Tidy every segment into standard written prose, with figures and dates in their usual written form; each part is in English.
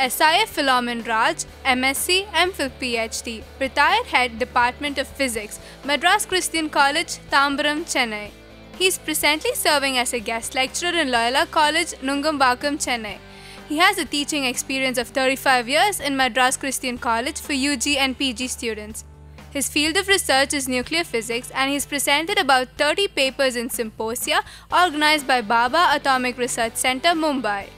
SIF Philomen Raj, MSc, MPhil PhD, retired head Department of Physics, Madras Christian College, Tambaram, Chennai. He is presently serving as a guest lecturer in Loyola College, Nungambakkam, Chennai. He has a teaching experience of 35 years in Madras Christian College for UG and PG students. His field of research is nuclear physics and he has presented about 30 papers in symposia organized by Baba Atomic Research Center, Mumbai.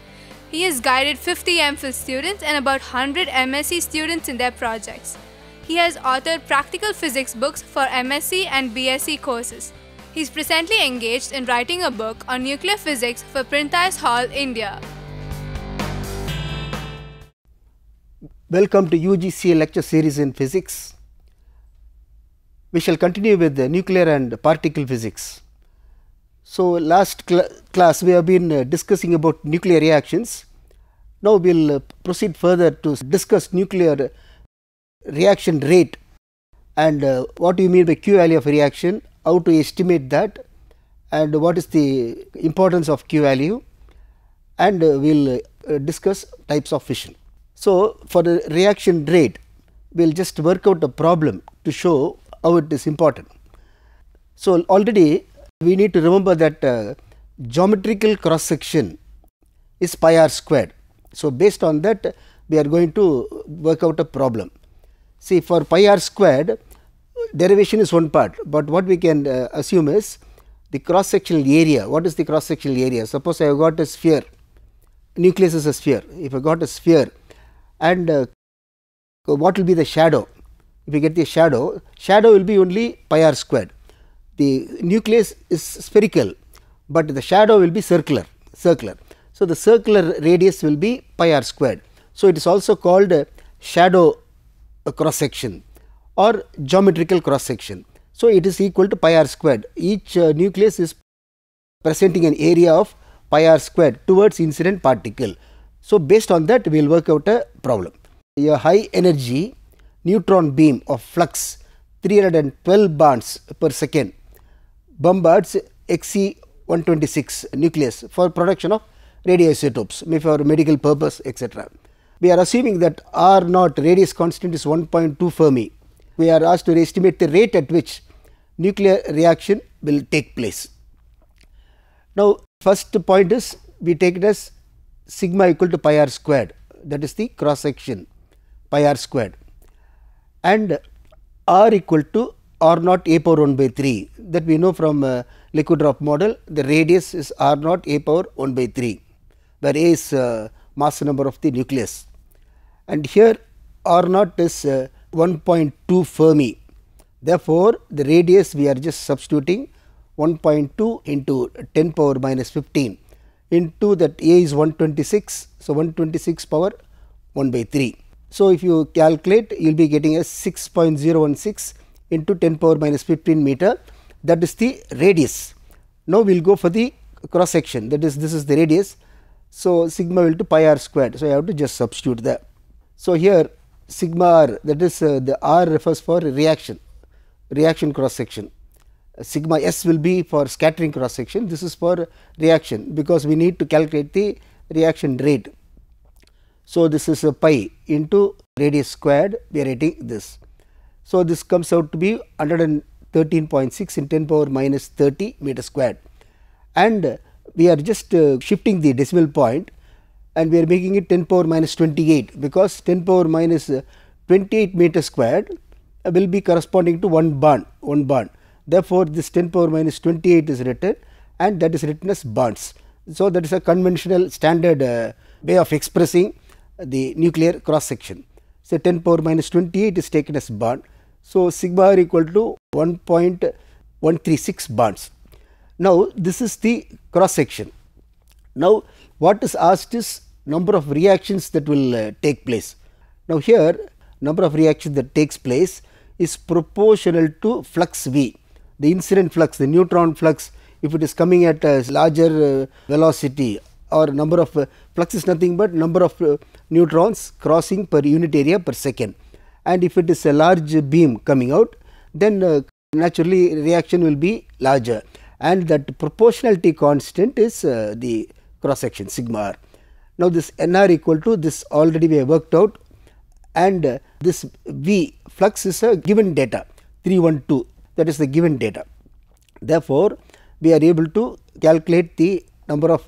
He has guided 50 MPhil students and about 100 MSc students in their projects. He has authored practical physics books for MSc and BSc courses. He is presently engaged in writing a book on nuclear physics for Printhias Hall, India. Welcome to UGCA lecture series in physics. We shall continue with the nuclear and particle physics. So, last class we have been discussing about nuclear reactions. Now, we will proceed further to discuss nuclear reaction rate and what do you mean by Q value of reaction, how to estimate that, and what is the importance of Q value, and we will discuss types of fission. So, for the reaction rate, we will just work out a problem to show how it is important. So, already we need to remember that geometrical cross section is pi r squared. So, based on that we are going to work out a problem. See, for pi r squared derivation is one part, but what we can assume is the cross sectional area. What is the cross sectional area? Suppose I have got a sphere, nucleus is a sphere. If I got a sphere and what will be the shadow? If you get the shadow will be only pi r squared. The nucleus is spherical, but the shadow will be circular. So, the circular radius will be pi r squared. So, it is also called shadow cross section or geometrical cross section. So, it is equal to pi r squared. Each nucleus is presenting an area of pi r squared towards incident particle. So, based on that we will work out a problem. A high energy neutron beam of flux 312 barns per second bombards Xc126 nucleus for production of radioisotopes, maybe for medical purpose, etc. We are assuming that R naught radius constant is 1.2 Fermi. We are asked to estimate the rate at which nuclear reaction will take place. Now, first point is we take it as sigma equal to pi r squared, that is the cross section pi r squared, and R equal to R naught a power 1 by 3, that we know from liquid drop model. The radius is R naught a power 1 by 3, where A is mass number of the nucleus, and here R naught is 1.2 Fermi. Therefore, the radius we are just substituting 1.2 into 10 power minus 15 into that A is 126. So, 126 power 1 by 3. So, if you calculate, you will be getting a 6.016 into 10 power minus 15 meter, that is the radius. Now, we will go for the cross section, that is, this is the radius. So, sigma will to pi r squared. So, I have to just substitute that. So, here sigma r, that is the R refers for reaction cross section. Sigma s will be for scattering cross section. This is for reaction, because we need to calculate the reaction rate. So, this is a pi into radius squared, we are writing this. So, this comes out to be 113.6 in 10 power minus 30 meter squared, and we are just shifting the decimal point and we are making it 10 power minus 28, because 10 power minus 28 meter squared will be corresponding to one barn. Therefore, this 10 power minus 28 is written, and that is written as barns. So, that is a conventional standard way of expressing the nuclear cross section. So, 10 power minus 28 is taken as barn. So, sigma r equal to 1.136 barns. Now, this is the cross section. Now, what is asked is number of reactions that will take place. Now, here number of reactions that takes place is proportional to flux V, the incident flux, the neutron flux. If it is coming at a larger velocity, or number of flux is nothing but number of neutrons crossing per unit area per second, and if it is a large beam coming out, then naturally reaction will be larger, and that proportionality constant is the cross section sigma r. Now this Nr equal to this already we have worked out, and this V flux is a given data 312, that is the given data. Therefore, we are able to calculate the number of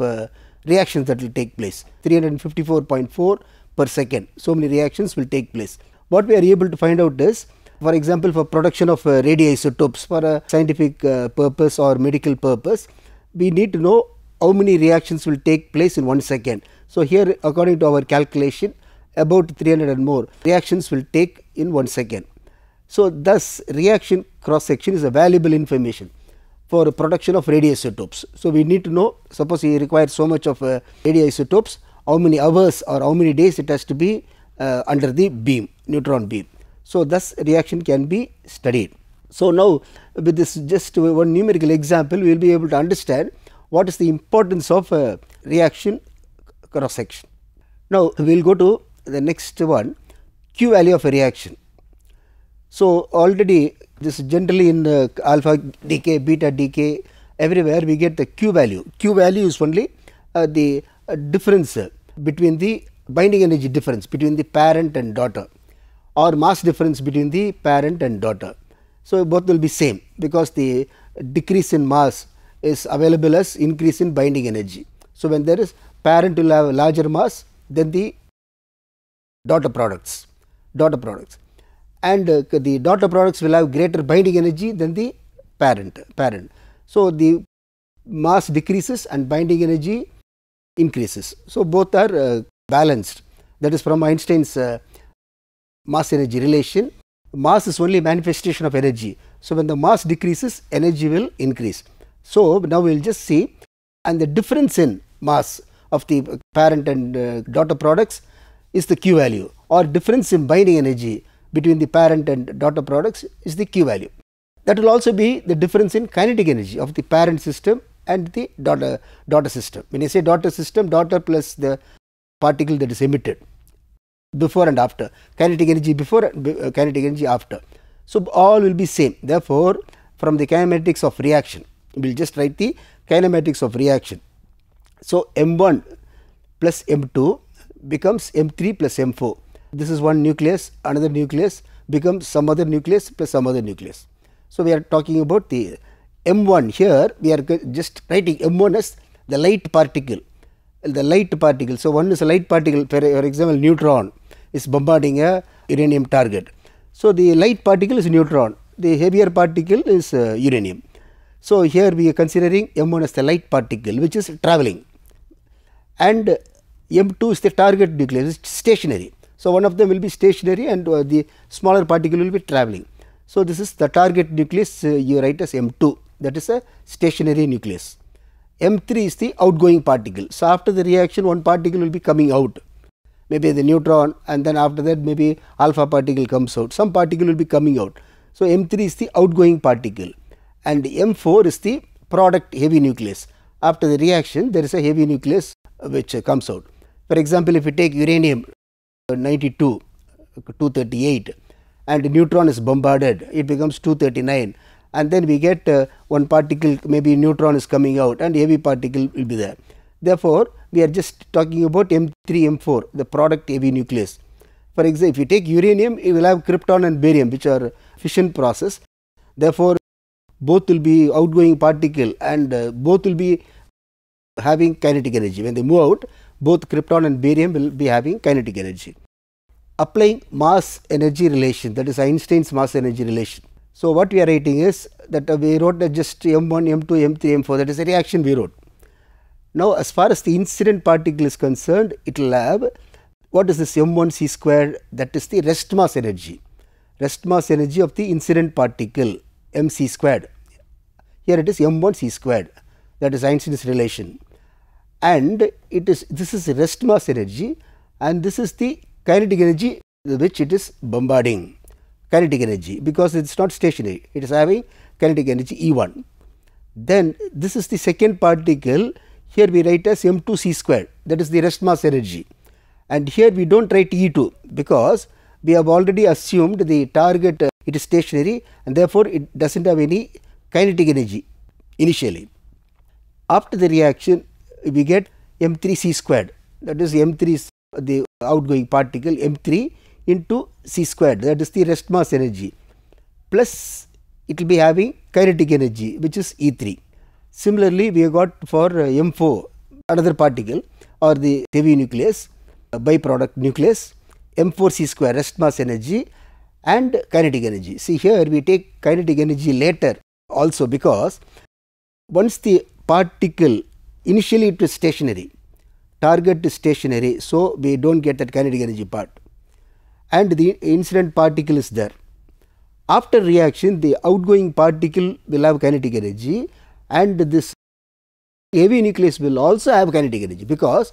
reactions that will take place, 354.4 per second. So many reactions will take place. What we are able to find out is, for example, for production of radioisotopes for a scientific purpose or medical purpose, we need to know how many reactions will take place in 1 second. So here, according to our calculation, about 300 and more reactions will take in 1 second. So thus reaction cross section is a valuable information for production of radioisotopes. So we need to know, suppose we require so much of radioisotopes, how many hours or how many days it has to be under the beam, neutron beam. So thus reaction can be studied. So now with this just one numerical example, we will be able to understand what is the importance of reaction cross section. Now we will go to the next one, Q value of a reaction. So already this generally in alpha decay, beta decay, everywhere we get the Q value. Q value is only the difference between the binding energy difference between the parent and daughter, or mass difference between the parent and daughter. So both will be same, because the decrease in mass is available as increase in binding energy. So when there is parent will have a larger mass than the daughter products, and the daughter products will have greater binding energy than the parent. So the mass decreases and binding energy increases. So both are balanced. That is from Einstein's mass energy relation. Mass is only manifestation of energy. So when the mass decreases, energy will increase. So now we will just see, and the difference in mass of the parent and daughter products is the Q value, or difference in binding energy between the parent and daughter products is the Q value. That will also be the difference in kinetic energy of the parent system and the daughter system. When I say daughter system, daughter plus the particle that is emitted before and after, kinetic energy before, kinetic energy after. So all will be same. Therefore, from the kinematics of reaction, we will just write the kinematics of reaction. So M1 plus M2 becomes M3 plus M4. This is one nucleus, another nucleus becomes some other nucleus plus some other nucleus. So we are talking about the M1 here, we are just writing M1 as the light particle. So one is a light particle, for example neutron is bombarding a uranium target. So the light particle is neutron, the heavier particle is uranium. So here we are considering M1 as the light particle which is travelling, and M2 is the target nucleus, it is stationary. So one of them will be stationary and the smaller particle will be travelling. So this is the target nucleus, you write as M2, that is a stationary nucleus. M3 is the outgoing particle. So after the reaction, one particle will be coming out, maybe the neutron, and then after that maybe alpha particle comes out, some particle will be coming out. So M3 is the outgoing particle, and M4 is the product heavy nucleus. After the reaction, there is a heavy nucleus which comes out. For example, if you take uranium 92, 238, and neutron is bombarded, it becomes 239, and then we get one particle, maybe neutron is coming out and heavy particle will be there. Therefore, we are just talking about M3, M4, the product heavy nucleus. For example, if you take uranium, it will have krypton and barium which are fission process. Therefore, both will be outgoing particle and both will be having kinetic energy. When they move out, both krypton and barium will be having kinetic energy. Applying mass energy relation, that is Einstein's mass energy relation. So what we are writing is that we wrote just M1, M2, M3, M4, that is a reaction we wrote. Now as far as the incident particle is concerned, it will have, what is this M1 C squared, that is the rest mass energy. Rest mass energy of the incident particle, MC squared. Here it is M1 C squared, that is Einstein's relation. And this is rest mass energy, and this is the kinetic energy which it is bombarding, kinetic energy, because it is not stationary, it is having kinetic energy E1. Then this is the second particle, here we write as M2 C squared, that is the rest mass energy, and here we do not write E2 because we have already assumed the target it is stationary, and therefore it does not have any kinetic energy initially. After the reaction, we get M3 C squared, that is m3 is the outgoing particle, m3 into c squared, that is the rest mass energy, plus it will be having kinetic energy which is E3. Similarly, we have got for M4 another particle or the heavy nucleus, byproduct nucleus, M4 c square rest mass energy and kinetic energy. See, here we take kinetic energy later also, because once the particle initially it is stationary, target is stationary, so we do not get that kinetic energy part, and the incident particle is there. After reaction, the outgoing particle will have kinetic energy, and this heavy nucleus will also have kinetic energy because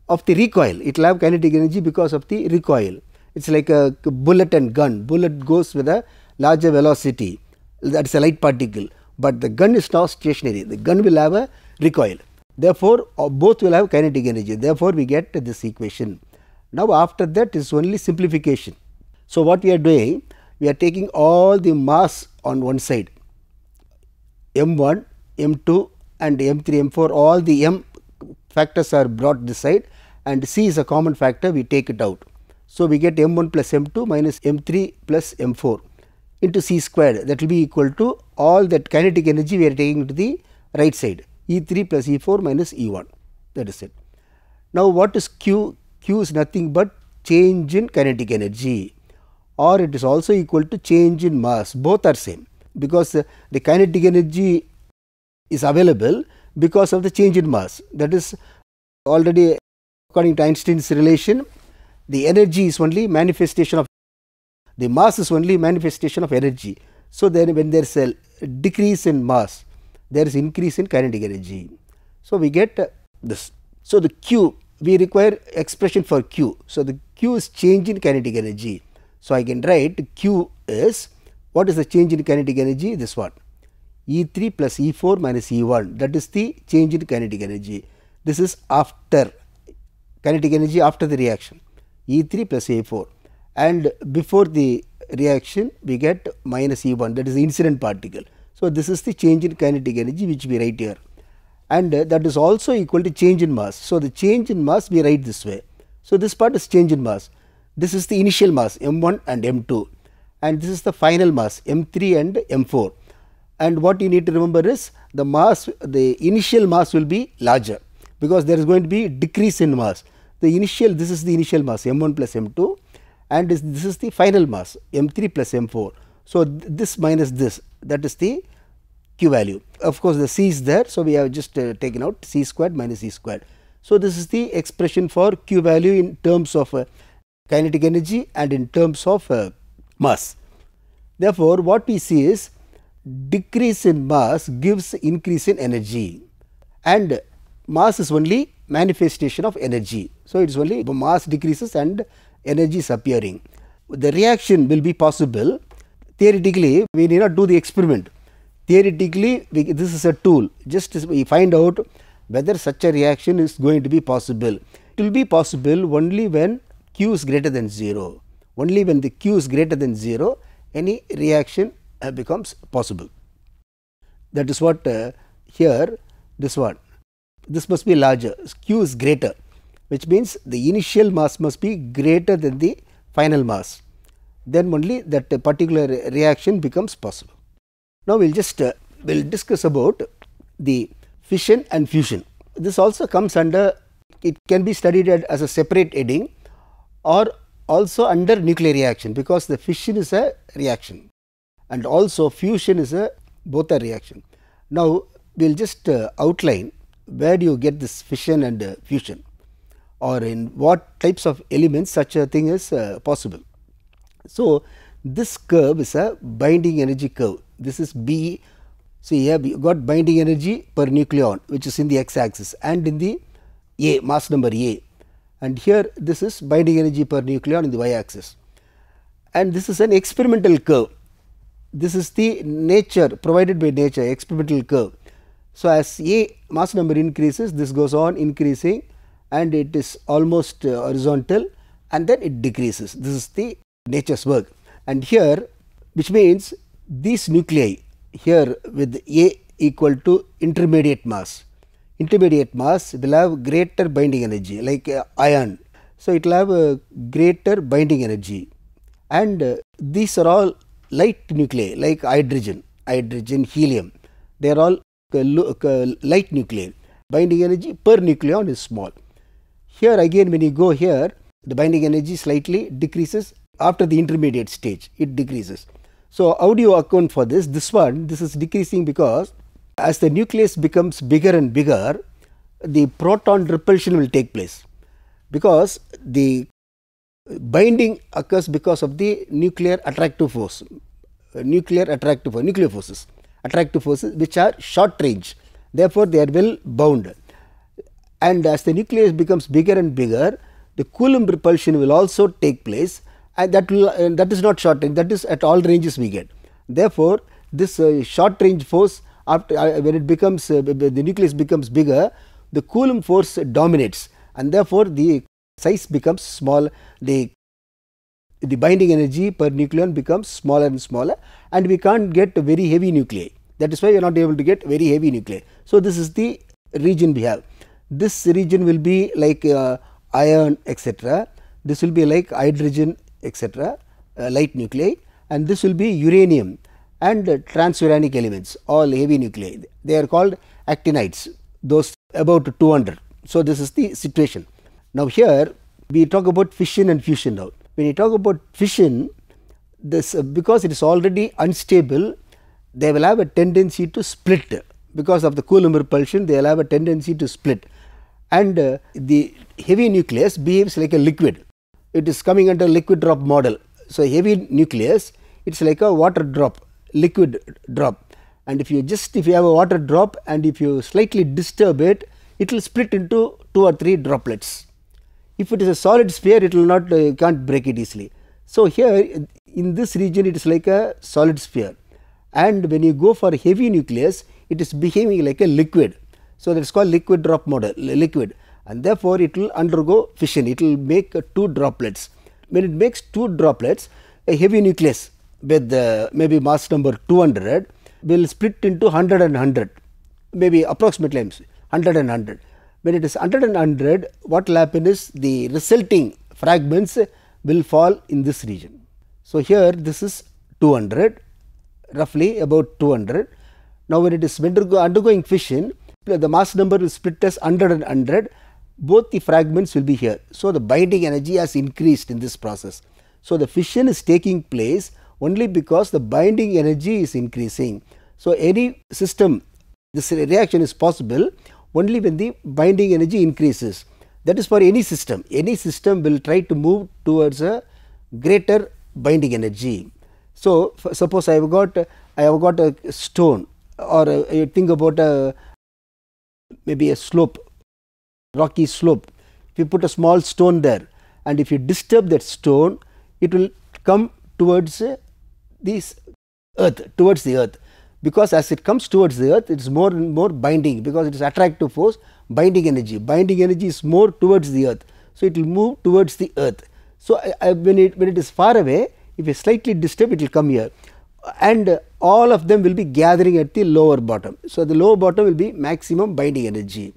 of the recoil. It will have kinetic energy because of the recoil. It is like a bullet and gun. Bullet goes with a larger velocity, that is a light particle, but the gun is now stationary. The gun will have a recoil. Therefore, both will have kinetic energy. Therefore, we get this equation. Now, after that is only simplification. So, what we are doing, we are taking all the mass on one side, m1, m2 and m3, m4, all the m factors are brought this side, and c is a common factor, we take it out. So, we get m1 plus m2 minus m3 plus m4 into c squared, that will be equal to all that kinetic energy we are taking to the right side, E3 plus E4 minus E1, that is it. Now, what is Q? Q is nothing but change in kinetic energy, or it is also equal to change in mass. Both are same, because the kinetic energy is available because of the change in mass. That is already, according to Einstein's relation, the energy is only manifestation of, the mass is only manifestation of energy. So, then when there is a decrease in mass, there is increase in kinetic energy. So, we get this. So, the Q, we require expression for Q. So, the Q is change in kinetic energy. So, I can write Q is, what is the change in kinetic energy? This one, E3 plus E4 minus E1, that is the change in kinetic energy. This is after kinetic energy after the reaction, E3 plus E4, and before the reaction we get minus E1, that is the incident particle. So, this is the change in kinetic energy which we write here, and that is also equal to change in mass. So, the change in mass we write this way. So, this part is change in mass. This is the initial mass m1 and m2, and this is the final mass m3 and m4. And what you need to remember is the mass, the initial mass will be larger because there is going to be decrease in mass. The initial, this is the initial mass m1 plus m2, and this is the final mass m3 plus m4. So, this minus this, that is the Q value. Of course, the C is there. So, we have just taken out C squared minus E squared. So, this is the expression for Q value in terms of kinetic energy and in terms of mass. Therefore, what we see is decrease in mass gives increase in energy, and mass is only manifestation of energy. So, it is only mass decreases and energy is appearing. The reaction will be possible. Theoretically, we need not do the experiment. Theoretically, this is a tool, just we find out whether such a reaction is going to be possible. It will be possible only when Q is greater than 0. Only when the Q is greater than 0, any reaction becomes possible. That is what here, this one, this must be larger, Q is greater, which means the initial mass must be greater than the final mass. Then only that particular reaction becomes possible. Now, we will just will discuss about the fission and fusion. This also comes under, it can be studied as a separate heading or also under nuclear reaction, because the fission is a reaction and also fusion is a both a reaction. Now, we will just outline where do you get this fission and fusion, or in what types of elements such a thing is possible. So, this curve is a binding energy curve. This is B. So, here we got binding energy per nucleon, which is in the x axis and in the A, mass number A, and here this is binding energy per nucleon in the y axis, and this is an experimental curve. This is the nature provided by nature, experimental curve. So, as A mass number increases, this goes on increasing and it is almost horizontal, and then it decreases. This is the nature's work. And here, which means these nuclei here with A equal to intermediate mass, intermediate mass will have greater binding energy, like iron. So it will have a greater binding energy, and these are all light nuclei like hydrogen, helium. They are all light nuclei. Binding energy per nucleon is small. Here again, when you go here, the binding energy slightly decreases after the intermediate stage. It decreases. So how do you account for this? This is decreasing because as the nucleus becomes bigger and bigger, the proton repulsion will take place, because the binding occurs because of the nuclear attractive force, nuclear forces, which are short range. Therefore, they are well bound. And as the nucleus becomes bigger and bigger, the Coulomb repulsion will also take place, and that is not short range, that is at all ranges we get. Therefore, this short range force, after when it becomes the nucleus becomes bigger, the Coulomb force dominates, and therefore the size becomes small. The binding energy per nucleon becomes smaller and smaller, and we can't get very heavy nuclei. That is why we are not able to get very heavy nuclei. So this is the region we have. This region will be like iron, etc. This will be like hydrogen, etc., light nuclei, and this will be uranium and transuranic elements, all heavy nuclei. They are called actinides, those about 200. So this is the situation. Now here we talk about fission and fusion now. When you talk about fission, this because it is already unstable, they will have a tendency to split. Because of the Coulomb repulsion, they will have a tendency to split, and the heavy nucleus behaves like a liquid. It is coming under liquid drop model. So heavy nucleus, it's like a water drop, liquid drop, and if you have a water drop and if you slightly disturb it, it will split into 2 or 3 droplets. If it is a solid sphere, it will not can't break it easily. So here in this region, it is like a solid sphere, and when you go for a heavy nucleus, it is behaving like a liquid. So that is called liquid drop model, liquid, and therefore it will undergo fission. It will make 2 droplets. When it makes 2 droplets, a heavy nucleus with maybe mass number 200 will split into 100 and 100, maybe approximately 100 and 100. When it is 100 and 100, what will happen is the resulting fragments will fall in this region. So here this is 200, roughly about 200. Now when it is undergoing fission, the mass number will split as 100 and 100. Both the fragments will be here. So the binding energy has increased in this process. So the fission is taking place only because the binding energy is increasing. So any system, this reaction is possible only when the binding energy increases. That is for any system. Any system will try to move towards a greater binding energy. So suppose I have got a stone, or you think about maybe a slope, rocky slope. If you put a small stone there, and if you disturb that stone, it will come towards the earth, because as it comes towards the earth, it is more and more binding, because it is attractive force, binding energy is more towards the earth, so it will move towards the earth. So when it is far away, if you slightly disturb, it will come here, and all of them will be gathering at the lower bottom. So the lower bottom will be maximum binding energy.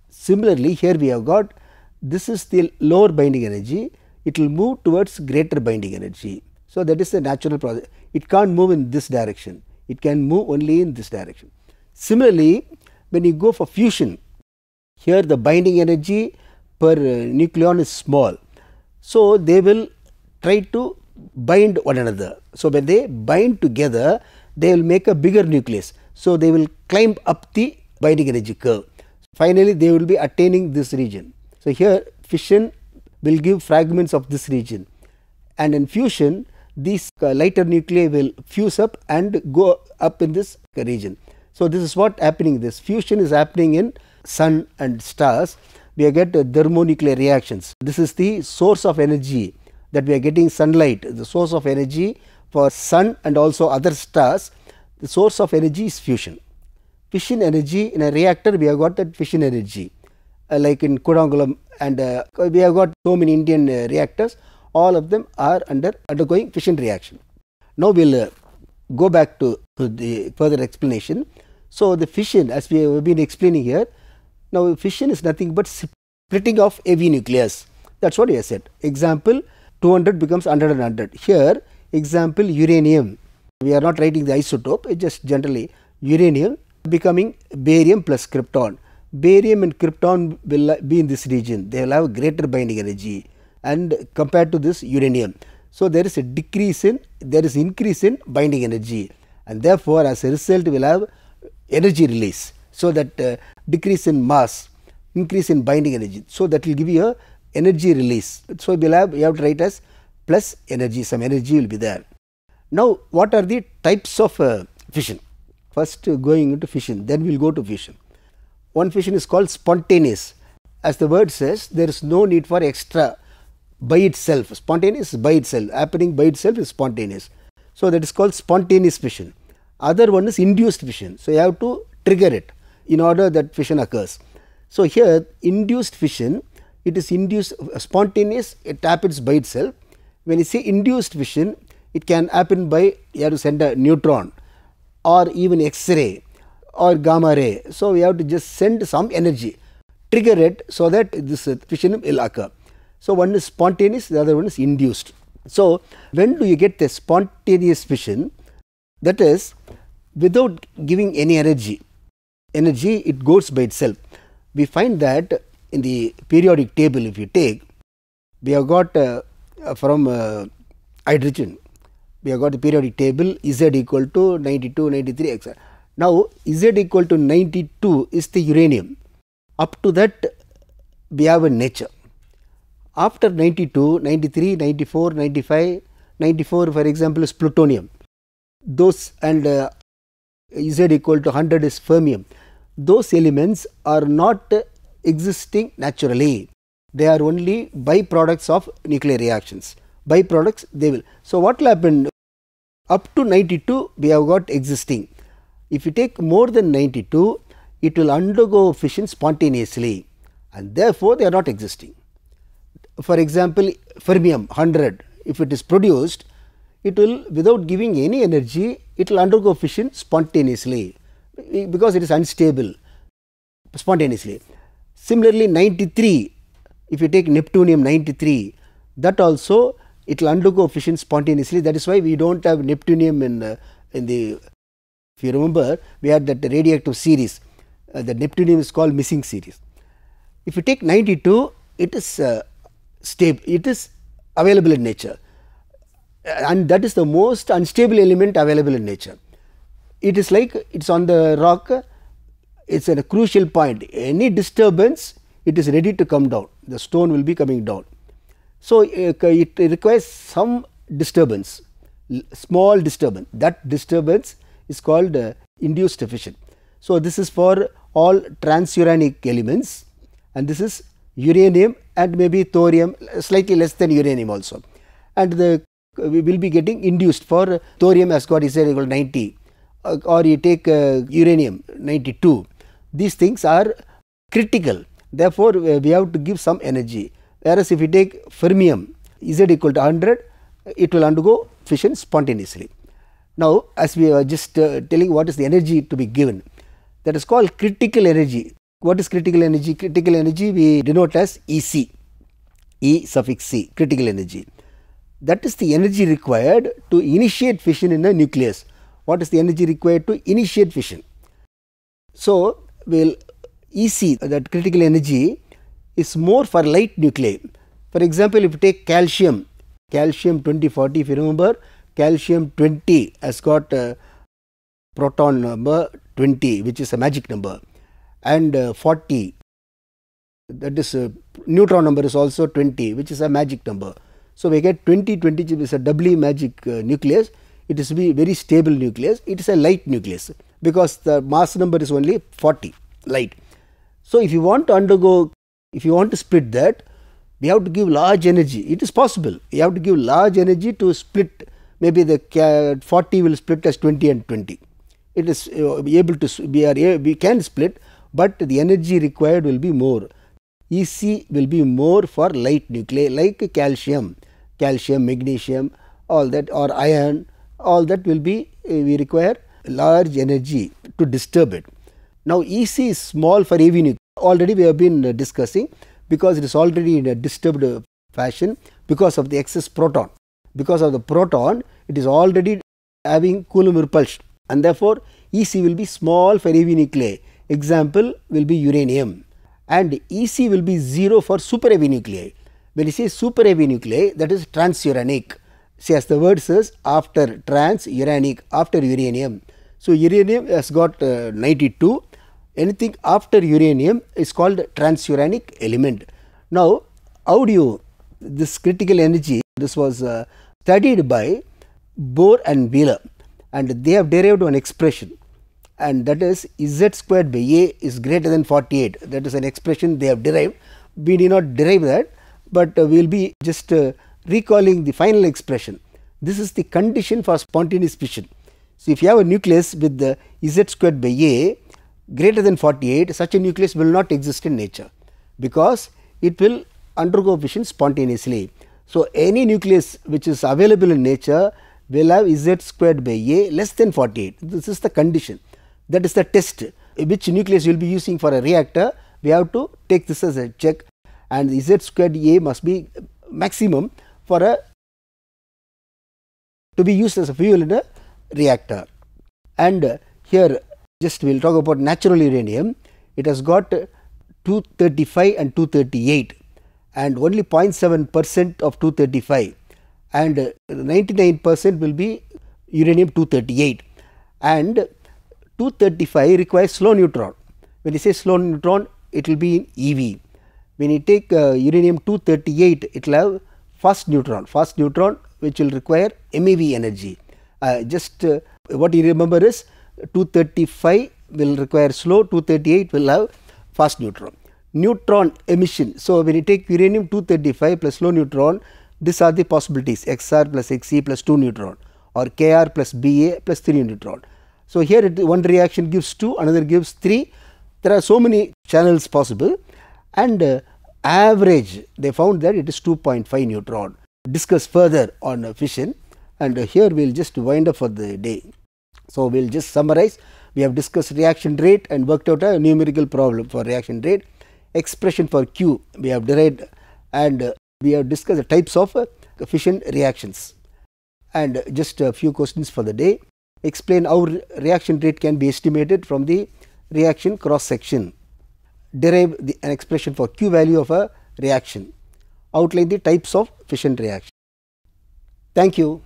Similarly, here we have got, this is the lower binding energy, it will move towards greater binding energy. So that is the natural process. It can't move in this direction, it can move only in this direction. Similarly, when you go for fusion, here the binding energy per nucleon is small, so they will try to bind one another. So when they bind together, they will make a bigger nucleus, so they will climb up the binding energy curve. Finally, they will be attaining this region. So here fission will give fragments of this region, and in fusion these lighter nuclei will fuse up and go up in this region. So this is what happening. This fusion is happening in sun and stars. We get thermonuclear reactions. This is the source of energy that we are getting, sunlight, the source of energy for sun and also other stars. The source of energy is fusion. Fission energy in a reactor, we have got that fission energy, like in Kudankulam, and we have got so many Indian reactors. All of them are undergoing fission reaction. Now we will go back to the further explanation. So the fission, as we have been explaining here, Now fission is nothing but splitting of AV nucleus. That's what I said. Example, 200 becomes 100 and 100. Here, example, uranium. We are not writing the isotope, it's just generally uranium becoming barium plus krypton. Barium and krypton will be in this region. They will have greater binding energy and compared to this uranium. So there is a increase in binding energy, and therefore as a result we will have energy release. So that decrease in mass, increase in binding energy. So that will give you a energy release. So you have to write as plus energy, some energy will be there. Now what are the types of fission? First going into fission, then we will go to fusion. One fission is called spontaneous. As the word says, there is no need for extra by itself. Spontaneous is by itself, happening by itself is spontaneous. So that is called spontaneous fission. Other one is induced fission. So you have to trigger it in order that fission occurs. So here induced fission, it is induced, spontaneous, it happens by itself. When you say induced fission, it can happen by, you have to send a neutron or even X-ray or gamma ray. So we have to just send some energy, trigger it so that this fission will occur. So one is spontaneous, the other one is induced. So when do you get the spontaneous fission? That is without giving any energy. Energy, it goes by itself. We find that in the periodic table, if you take, we have got from hydrogen, we have got the periodic table Z equal to 92, 93, etc. Now Z equal to 92 is the uranium. Up to that we have a nature. After 92, 93, 94, 95, 94 for example is plutonium. Those and Z equal to 100 is fermium. Those elements are not existing naturally. They are only byproducts of nuclear reactions. Byproducts they will. So what will happen? Up to 92 we have got existing. If you take more than 92, it will undergo fission spontaneously and therefore they are not existing. For example, fermium 100, if it is produced, it will without giving any energy, it will undergo fission spontaneously because it is unstable spontaneously. Similarly 93, if you take neptunium 93, that also it will undergo fission spontaneously. That is why we do not have neptunium in the, if you remember, we had that radioactive series, the neptunium is called missing series. If you take 92, it is stable, it is available in nature, and that is the most unstable element available in nature. It is like it is on the rock, it is at a crucial point. Any disturbance, it is ready to come down, the stone will be coming down. So it requires some disturbance, small disturbance. That disturbance is called induced fission. So this is for all transuranic elements, and this is uranium and maybe thorium, slightly less than uranium also. And we will be getting induced for thorium has got Z equal 90, or you take uranium 92. These things are critical. Therefore we have to give some energy. Whereas if you take fermium Z equal to 100, it will undergo fission spontaneously. Now as we are just telling what is the energy to be given, that is called critical energy. What is critical energy? Critical energy we denote as EC, E suffix C, critical energy. That is the energy required to initiate fission in a nucleus. What is the energy required to initiate fission? So EC, that critical energy, is more for light nuclei. For example, if you take calcium 2040, if you remember, calcium 20 has got proton number 20, which is a magic number, and 40, that is neutron number is also 20, which is a magic number. So we get 20 is a doubly magic nucleus. It is a very stable nucleus. It is a light nucleus because the mass number is only 40, light. So if you want to split that, we have to give large energy. It is possible. You have to give large energy to split. Maybe the 40 will split as 20 and 20. It is able to, we can split, but the energy required will be more. EC will be more for light nuclei like calcium, magnesium, all that, or iron, all that will be, we require large energy to disturb it. Now EC is small for AV nuclei. already we have been discussing, because it is already in a disturbed fashion because of the excess proton. Because of the proton, it is already having Coulomb repulsion, and therefore EC will be small for heavy nuclei. Example will be uranium, and EC will be 0 for super heavy nuclei. When you say super heavy nuclei, that is transuranic. See, as the word says, after transuranic, after uranium. So uranium has got 92. Anything after uranium is called transuranic element. Now, how do you, this critical energy, this was studied by Bohr and Wheeler, and they have derived one expression, and that is Z squared by A is greater than 48. That is an expression they have derived. We need not derive that, but we will be just recalling the final expression. This is the condition for spontaneous fission. So, if you have a nucleus with the Z squared by A greater than 48, such a nucleus will not exist in nature, because it will undergo fission spontaneously. So, any nucleus which is available in nature will have Z squared by A less than 48. This is the condition. That is the test. Which nucleus you will be using for a reactor, we have to take this as a check, and Z squared A must be maximum for a to be used as a fuel in a reactor. And here just we will talk about natural uranium. It has got 235 and 238, and only 0.7% of 235, and 99% will be uranium 238, and 235 requires slow neutron. When you say slow neutron, it will be in EV. When you take uranium 238, it will have fast neutron which will require MeV energy. What you remember is 235 will require slow, 238 will have fast neutron. Neutron emission. So, when you take uranium 235 plus slow neutron, these are the possibilities: XR plus Xe plus 2 neutron, or Kr plus Ba plus 3 neutron. So, here one reaction gives 2, another gives 3. There are so many channels possible, and average they found that it is 2.5 neutron. Discuss further on fission, and here we will just wind up for the day. So, we will just summarize. We have discussed reaction rate and worked out a numerical problem for reaction rate. Expression for Q we have derived, and we have discussed the types of fission reactions, and just a few questions for the day. Explain how reaction rate can be estimated from the reaction cross section. Derive an expression for Q value of a reaction. Outline the types of fission reaction. Thank you.